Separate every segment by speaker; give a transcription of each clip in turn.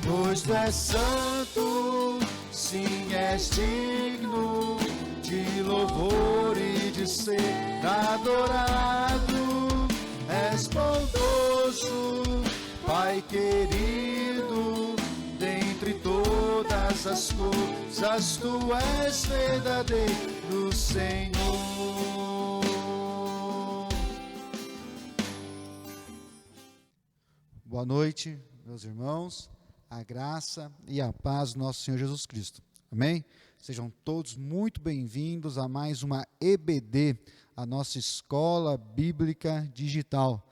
Speaker 1: pois tu és santo, sim, és digno de louvor e de ser adorado. És bondoso, Pai querido, dentre todas as coisas tu és verdadeiro, Senhor. Boa noite, meus irmãos, a graça e a paz do nosso Senhor Jesus Cristo. Amém? Sejam todos muito bem-vindos a mais uma EBD, a nossa Escola Bíblica Digital.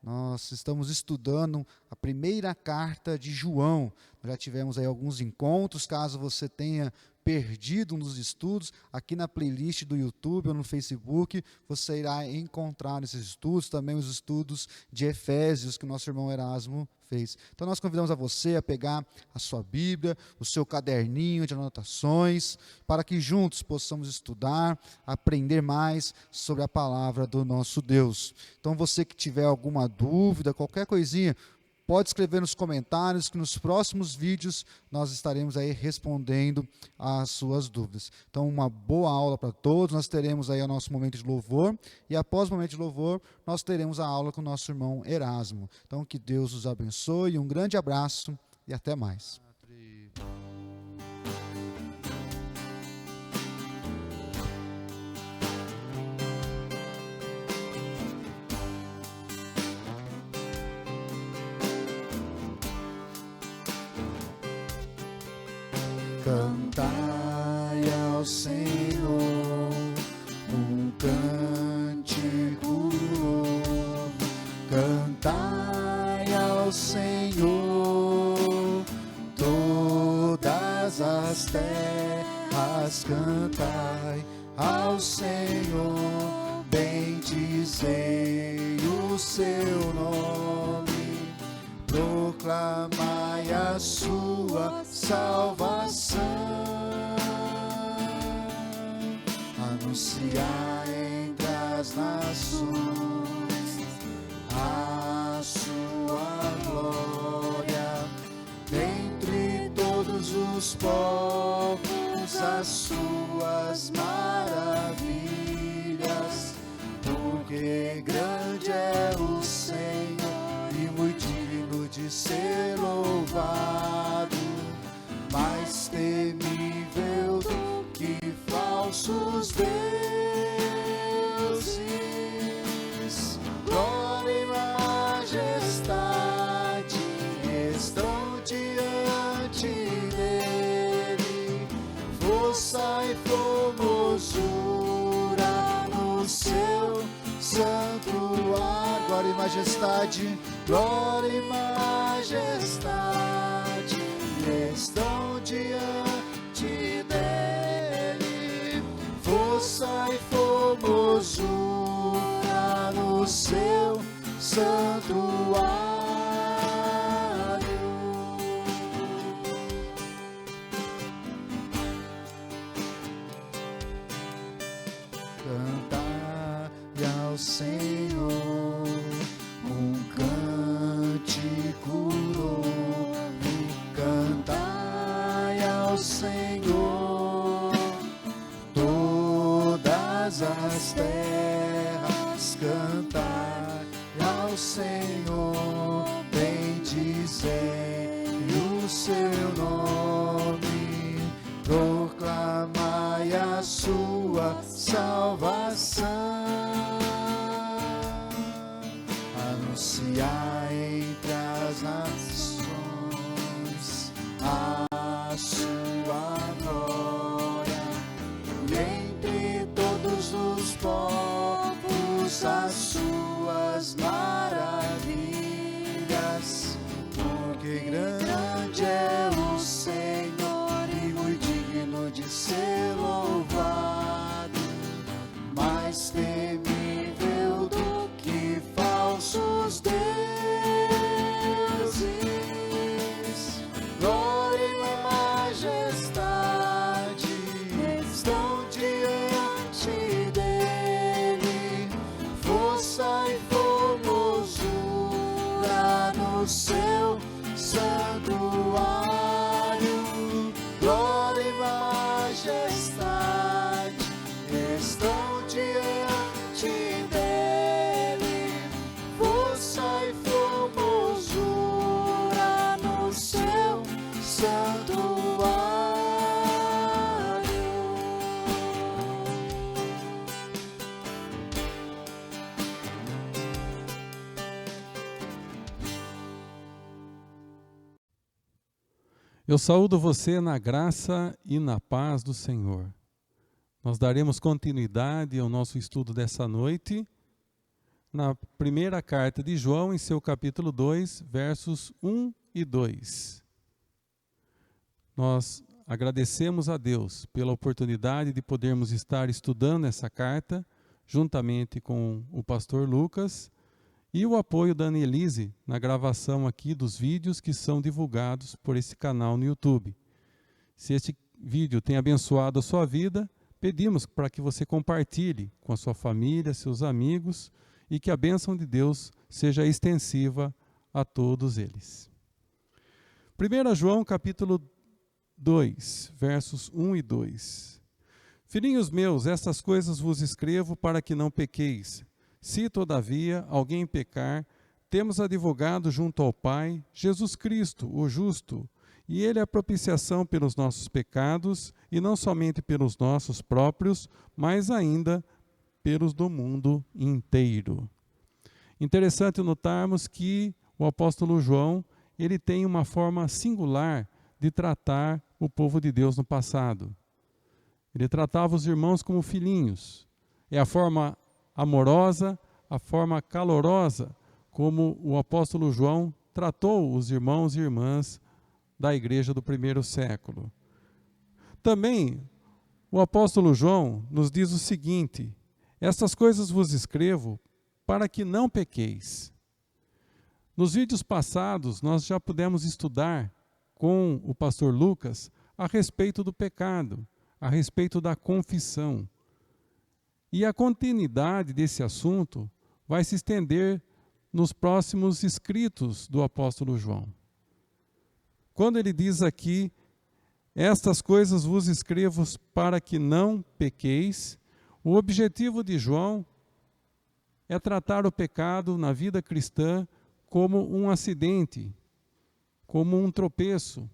Speaker 1: Nós estamos estudando a primeira carta de João. Nós já tivemos aí alguns encontros. Caso você tenha perdido nos estudos, aqui na playlist do YouTube ou no Facebook, você irá encontrar esses estudos, também os estudos de Efésios que o nosso irmão Erasmo fez. Então nós convidamos a você a pegar a sua Bíblia, o seu caderninho de anotações, para que juntos possamos estudar, aprender mais sobre a palavra do nosso Deus. Então você que tiver alguma dúvida, qualquer coisinha, pode escrever nos comentários que nos próximos vídeos nós estaremos aí respondendo às suas dúvidas. Então, uma boa aula para todos. Nós teremos aí o nosso momento de louvor e após o momento de louvor, nós teremos a aula com o nosso irmão Erasmo. Então, que Deus os abençoe, um grande abraço e até mais. Cantai ao Senhor um cântico novo, cantai ao Senhor todas as terras, cantai ao Senhor, bendizei o seu nome, proclamai a sua salvação, anunciai entre as nações a sua glória, dentre todos os povos as suas maravilhas, porque grande é o Senhor e muito digno de ser louvado, mais temível do que falsos deuses. Glória e majestade estão diante dele, força e formosura no seu santuário. Glória e majestade, glória e majestade estão diante dele, força e formosura no seu santuário. Cantai ao Senhor um cântico novo, cantai ao Senhor todas as terras, cantai ao Senhor, bendizei o seu nome, proclamai a sua salvação, anunciai entre as nações a sua glória, e entre todos os povos as suas maravilhas, porque grande é o Senhor e muito digno de ser louvado, mais temível do que falsos deuses. Glória
Speaker 2: Eu saúdo você na graça e na paz do Senhor. Nós daremos continuidade ao nosso estudo dessa noite, na primeira carta de João, em seu capítulo 2, versos 1 e 2. Nós agradecemos a Deus pela oportunidade de podermos estar estudando essa carta, juntamente com o pastor Lucas, e o apoio da Annelise na gravação aqui dos vídeos que são divulgados por esse canal no YouTube. Se este vídeo tem abençoado a sua vida, pedimos para que você compartilhe com a sua família, seus amigos, e que a bênção de Deus seja extensiva a todos eles. 1 João capítulo 2, versos 1 e 2. Filhinhos meus, estas coisas vos escrevo para que não pequeis. Se, todavia, alguém pecar, temos advogado junto ao Pai, Jesus Cristo, o justo, e Ele é a propiciação pelos nossos pecados, e não somente pelos nossos próprios, mas ainda pelos do mundo inteiro. Interessante notarmos que o apóstolo João, ele tem uma forma singular de tratar o povo de Deus no passado. Ele tratava os irmãos como filhinhos. É a forma amorosa, a forma calorosa como o apóstolo João tratou os irmãos e irmãs da igreja do primeiro século. Também o apóstolo João nos diz o seguinte: estas coisas vos escrevo para que não pequeis. Nos vídeos passados nós já pudemos estudar com o pastor Lucas a respeito do pecado, a respeito da confissão. E a continuidade desse assunto vai se estender nos próximos escritos do apóstolo João. Quando ele diz aqui, estas coisas vos escrevo para que não pequeis, o objetivo de João é tratar o pecado na vida cristã como um acidente, como um tropeço,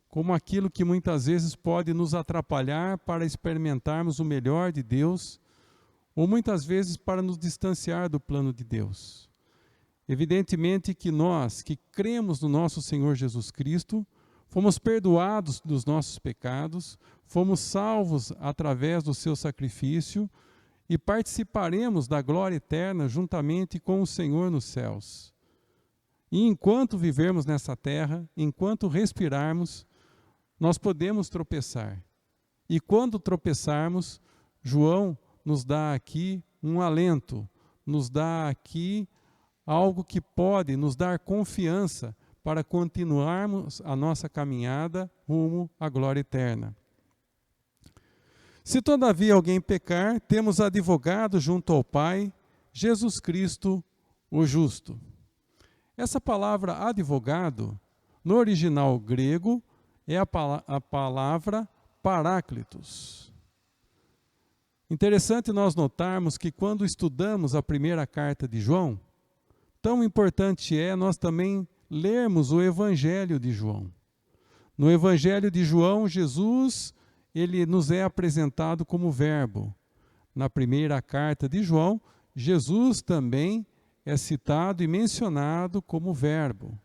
Speaker 2: como aquilo que muitas vezes pode nos atrapalhar para experimentarmos o melhor de Deus, ou muitas vezes para nos distanciar do plano de Deus. Evidentemente que nós, que cremos no nosso Senhor Jesus Cristo, fomos perdoados dos nossos pecados, fomos salvos através do seu sacrifício e participaremos da glória eterna juntamente com o Senhor nos céus. E enquanto vivermos nessa terra, enquanto respirarmos, nós podemos tropeçar. E quando tropeçarmos, João nos dá aqui um alento, nos dá aqui algo que pode nos dar confiança para continuarmos a nossa caminhada rumo à glória eterna. Se todavia alguém pecar, temos advogado junto ao Pai, Jesus Cristo, o justo. Essa palavra advogado, no original grego, é a palavra paráclitos. Interessante nós notarmos que quando estudamos a primeira carta de João, tão importante é nós também lermos o Evangelho de João. No Evangelho de João, Jesus, ele nos é apresentado como verbo. Na primeira carta de João, Jesus também é citado e mencionado como verbo.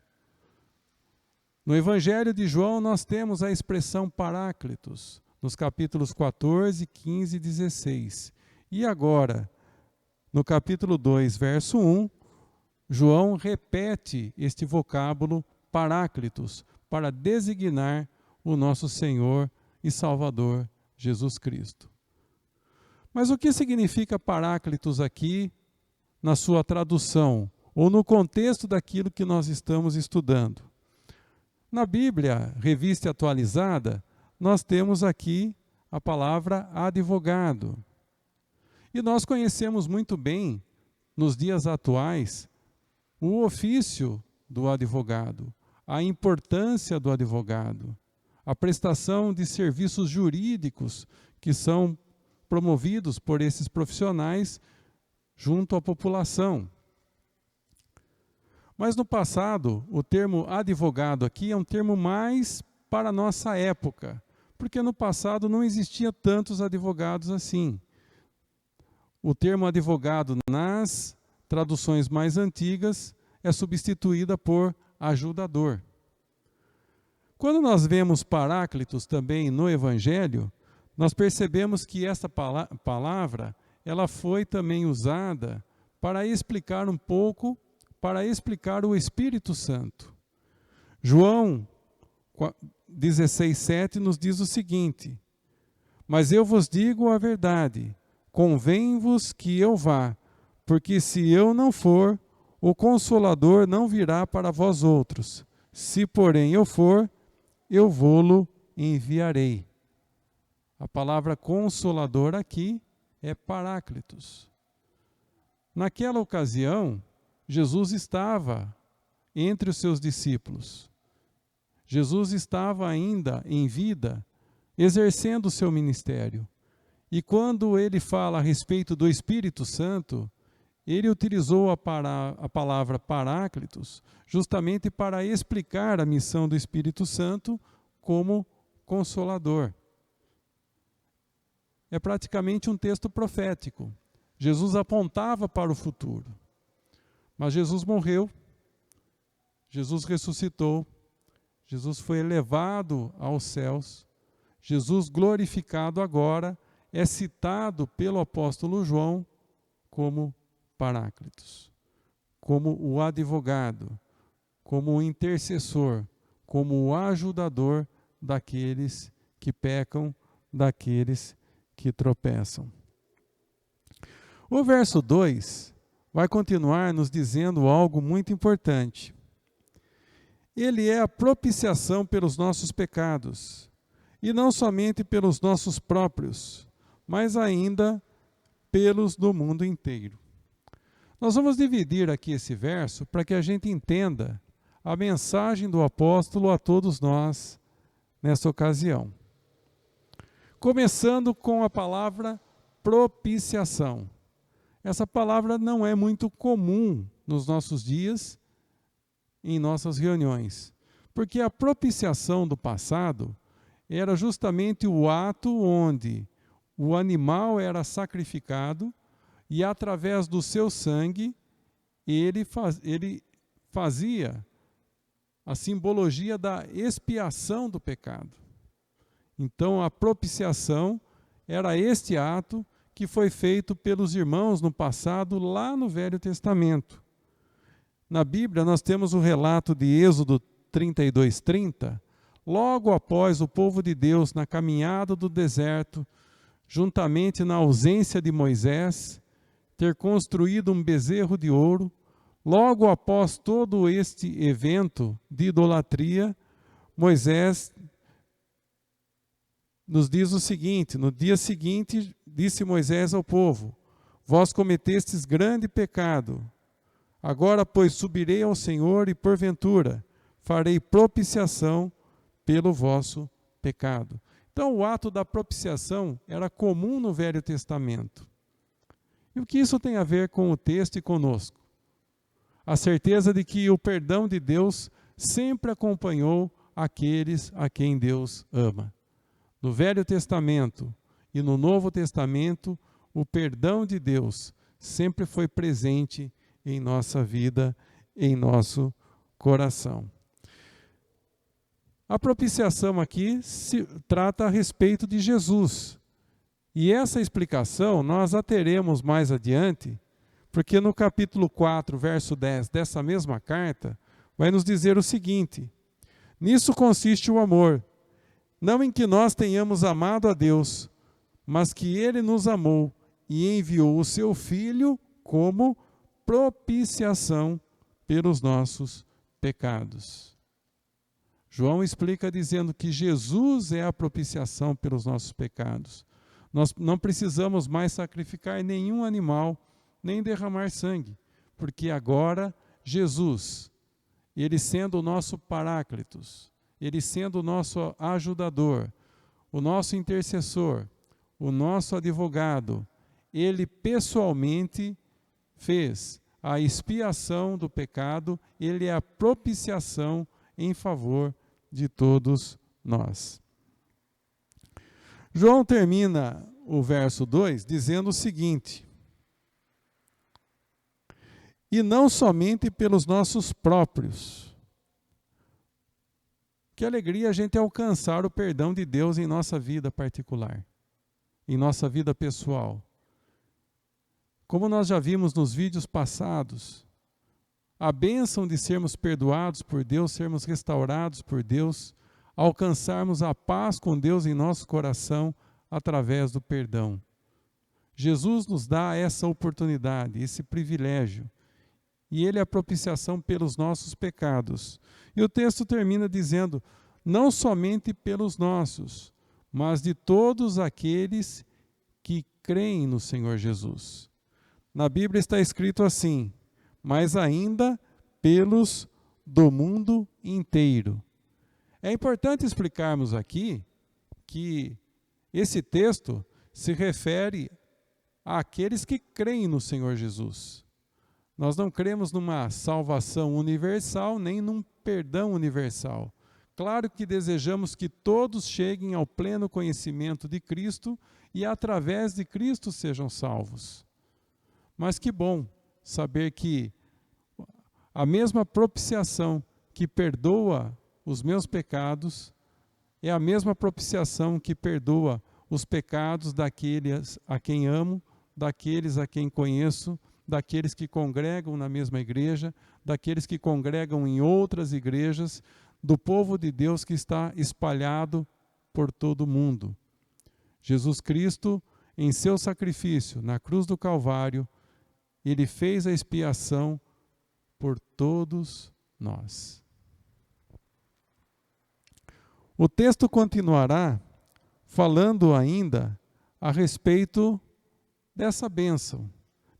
Speaker 2: No Evangelho de João, nós temos a expressão paráclitos, nos capítulos 14, 15 e 16. E agora, no capítulo 2, verso 1, João repete este vocábulo paráclitos para designar o nosso Senhor e Salvador Jesus Cristo. Mas o que significa paráclitos aqui na sua tradução ou no contexto daquilo que nós estamos estudando? Na Bíblia, Revista Atualizada, nós temos aqui a palavra advogado. E nós conhecemos muito bem, nos dias atuais, o ofício do advogado, a importância do advogado, a prestação de serviços jurídicos que são promovidos por esses profissionais junto à população. Mas no passado, o termo advogado aqui é um termo mais para a nossa época, porque no passado não existia tantos advogados assim. O termo advogado nas traduções mais antigas é substituída por ajudador. Quando nós vemos Paráclitos também no Evangelho, nós percebemos que essa palavra ela foi também usada para explicar um pouco, para explicar o Espírito Santo. João 16:7 nos diz o seguinte: mas eu vos digo a verdade, convém-vos que eu vá, porque se eu não for, o Consolador não virá para vós outros. Se, porém, eu for, eu vô-lo enviarei. A palavra Consolador aqui é Paráclitos. Naquela ocasião, Jesus estava entre os seus discípulos. Jesus estava ainda em vida, exercendo o seu ministério. E quando ele fala a respeito do Espírito Santo, ele utilizou a palavra Paráclitos justamente para explicar a missão do Espírito Santo como Consolador. É praticamente um texto profético. Jesus apontava para o futuro. Mas Jesus morreu, Jesus ressuscitou, Jesus foi elevado aos céus, Jesus glorificado agora é citado pelo apóstolo João como Paráclitos, como o advogado, como o intercessor, como o ajudador daqueles que pecam, daqueles que tropeçam. O verso 2 vai continuar nos dizendo algo muito importante. Ele é a propiciação pelos nossos pecados, e não somente pelos nossos próprios, mas ainda pelos do mundo inteiro. Nós vamos dividir aqui esse verso para que a gente entenda a mensagem do apóstolo a todos nós nessa ocasião. Começando com a palavra propiciação. Essa palavra não é muito comum nos nossos dias, em nossas reuniões, porque a propiciação do passado era justamente o ato onde o animal era sacrificado e através do seu sangue ele fazia a simbologia da expiação do pecado. Então a propiciação era este ato que foi feito pelos irmãos no passado, lá no Velho Testamento. Na Bíblia nós temos o relato de Êxodo 32:30, logo após o povo de Deus na caminhada do deserto, juntamente na ausência de Moisés, ter construído um bezerro de ouro, logo após todo este evento de idolatria, Moisés nos diz o seguinte: no dia seguinte disse Moisés ao povo: vós cometestes grande pecado. Agora, pois, subirei ao Senhor e, porventura, farei propiciação pelo vosso pecado. Então, o ato da propiciação era comum no Velho Testamento. E o que isso tem a ver com o texto e conosco? A certeza de que o perdão de Deus sempre acompanhou aqueles a quem Deus ama. No Velho Testamento e no Novo Testamento, o perdão de Deus sempre foi presente em nossa vida, em nosso coração. A propiciação aqui se trata a respeito de Jesus. E essa explicação nós a teremos mais adiante, porque no capítulo 4, verso 10 dessa mesma carta, vai nos dizer o seguinte: nisso consiste o amor, não em que nós tenhamos amado a Deus, mas que Ele nos amou e enviou o seu Filho como propiciação pelos nossos pecados. João explica dizendo que Jesus é a propiciação pelos nossos pecados. Nós não precisamos mais sacrificar nenhum animal, nem derramar sangue, porque agora Jesus, Ele sendo o nosso Paráclitos, Ele sendo o nosso ajudador, o nosso intercessor, o nosso advogado, Ele pessoalmente fez a expiação do pecado, Ele é a propiciação em favor de todos nós. João termina o verso 2 dizendo o seguinte: e não somente pelos nossos próprios, Que alegria a gente alcançar o perdão de Deus em nossa vida particular, em nossa vida pessoal. Como nós já vimos nos vídeos passados, a bênção de sermos perdoados por Deus, sermos restaurados por Deus, alcançarmos a paz com Deus em nosso coração através do perdão. Jesus nos dá essa oportunidade, esse privilégio, e Ele é a propiciação pelos nossos pecados. E o texto termina dizendo, não somente pelos nossos, mas de todos aqueles que creem no Senhor Jesus. Na Bíblia está escrito assim, mas ainda pelos do mundo inteiro. É importante explicarmos aqui que esse texto se refere àqueles que creem no Senhor Jesus. Nós não cremos numa salvação universal, nem num perdão universal. Claro que desejamos que todos cheguem ao pleno conhecimento de Cristo e através de Cristo sejam salvos. Mas que bom saber que a mesma propiciação que perdoa os meus pecados é a mesma propiciação que perdoa os pecados daqueles a quem amo, daqueles a quem conheço, daqueles que congregam na mesma igreja, daqueles que congregam em outras igrejas, do povo de Deus que está espalhado por todo o mundo. Jesus Cristo, em seu sacrifício na cruz do Calvário, Ele fez a expiação por todos nós. O texto continuará falando ainda a respeito dessa bênção,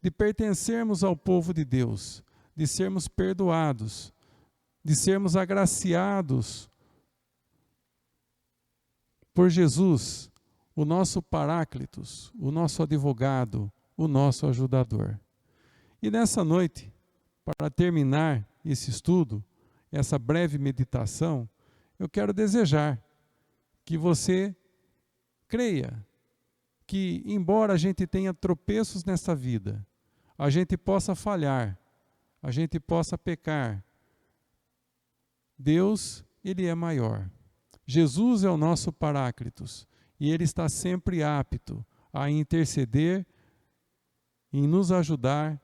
Speaker 2: de pertencermos ao povo de Deus, de sermos perdoados, de sermos agraciados por Jesus, o nosso Paráclitos, o nosso advogado, o nosso ajudador. E nessa noite, para terminar esse estudo, essa breve meditação, eu quero desejar que você creia que, embora a gente tenha tropeços nessa vida, a gente possa falhar, a gente possa pecar, Deus, Ele é maior. Jesus é o nosso Paráclitos e Ele está sempre apto a interceder, em nos ajudar,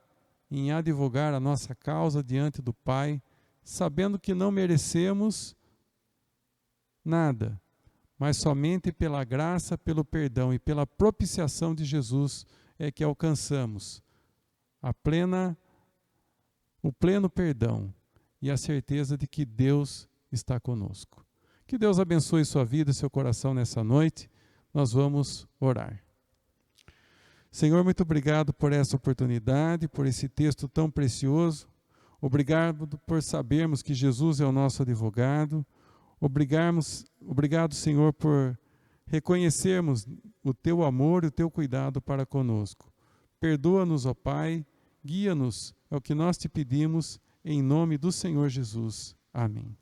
Speaker 2: em advogar a nossa causa diante do Pai, sabendo que não merecemos nada, mas somente pela graça, pelo perdão e pela propiciação de Jesus é que alcançamos o pleno perdão e a certeza de que Deus está conosco. Que Deus abençoe sua vida e seu coração nessa noite. Nós vamos orar. Senhor, muito obrigado por essa oportunidade, por esse texto tão precioso. Obrigado por sabermos que Jesus é o nosso advogado. Obrigado, Senhor, por reconhecermos o Teu amor e o Teu cuidado para conosco. Perdoa-nos, ó Pai, guia-nos, é o que nós te pedimos, em nome do Senhor Jesus. Amém.